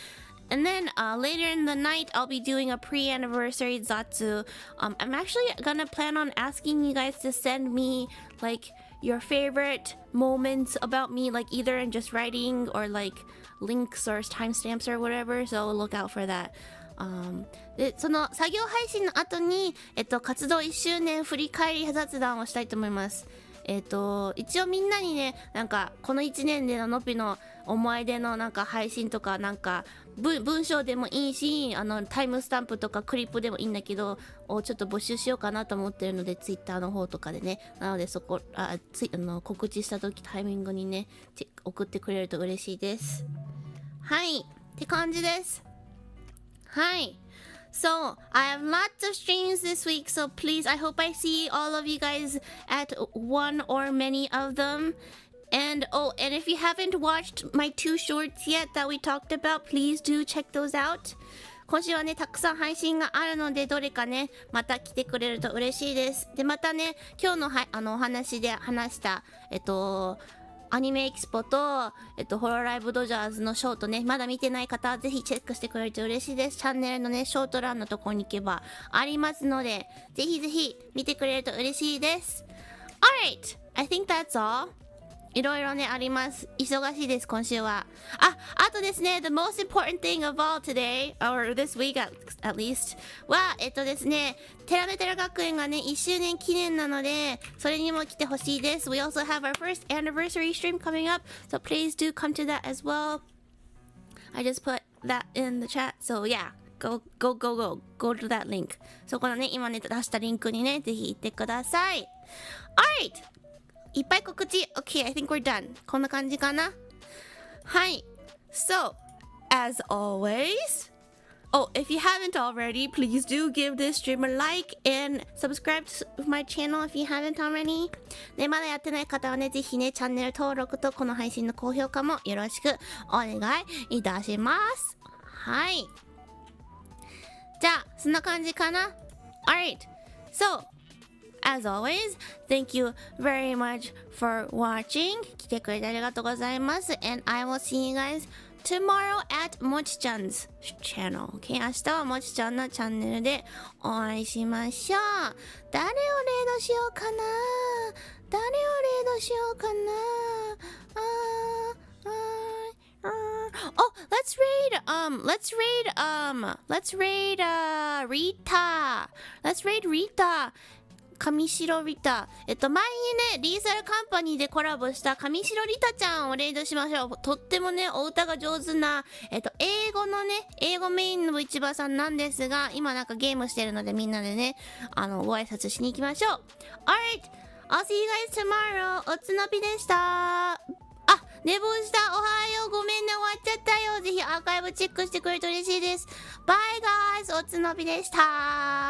And then later in the night, I'll be doing a pre-anniversary Zatsu. I'm actually gonna plan on asking you guys to send me, like, your favorite moments about me, like, either in just writing or, like, links or timestamps or whatever, so look out for that.でその作業配信の後に、活動1周年振り返り雑談をしたいと思います。一応みんなにね、なんかこの1年でののぴの思い出のなんか配信とか、なんか文章でもいいし、タイムスタンプとかクリップでもいいんだけどをちょっと募集しようかなと思ってるので、ツイッターの方とかでね、なのでそこ告知した時タイミングにね送ってくれると嬉しいです。はいって感じです。はい。So, I have lots of streams this week, so please, I hope I see all of you guys at one or many of them. And if you haven't watched my 2 shorts yet that we talked about, please do check those out. 今週はね、たくさん配信があるので、どれかね、また来てくれると嬉しいです。で、またね、今日のお話で話した、アニメエキスポと、ホロライブドジャーズのショートね、まだ見てない方はぜひチェックしてくれると嬉しいです。チャンネルのね、ショート欄のところに行けばありますので、ぜひぜひ見てくれると嬉しいです。Alright! I think that's all. いろいろね、あります。忙しいです、今週は。あとですね、the most important thing of all today, or this week at least, は、ですね、テラメテラ学園がね、1周年記念なので、それにも来てほしいです。We also have our first anniversary stream coming up, so please do come to that as well. I just put that in the chat, so yeah. Go to that link. そこのね、今ね、出したリンクにね、ぜひ行ってください。Alright! いっぱい告知 Okay, I think we're done. こんな感じかな。はい。So, as always, if you haven't already, please do give this stream a like and subscribe to my channel if you haven't already. ね、まだやってない方はね、ぜひね、チャンネル登録とこの配信の高評価もよろしくお願いいたします。はい。じゃあ、そんな感じかな。Alright. So, as always, thank you very much for watching. 来てくれてありがとうございます。And I will see you guys tomorrow at もちちゃん 's channel. Okay? 明日はもちちゃんのチャンネルでお会いしましょう。誰をレードしようかな。誰をレードしようかな。Oh, let's raid Rita. Let's raid Rita. 上白リタ。前にね、リーサルカンパニーでコラボした上白リタちゃんをレイドしましょう。とってもね、お歌が上手な、英語のね、英語メインの市場さんなんですが、今なんかゲームしてるのでみんなでね、ご挨拶しに行きましょう。Alright, I'll see you guys tomorrow. おつのびでした。寝坊した。おはよう。ごめんね。終わっちゃったよ。ぜひアーカイブチェックしてくれると嬉しいです。バイガーイズ。おつのびでした。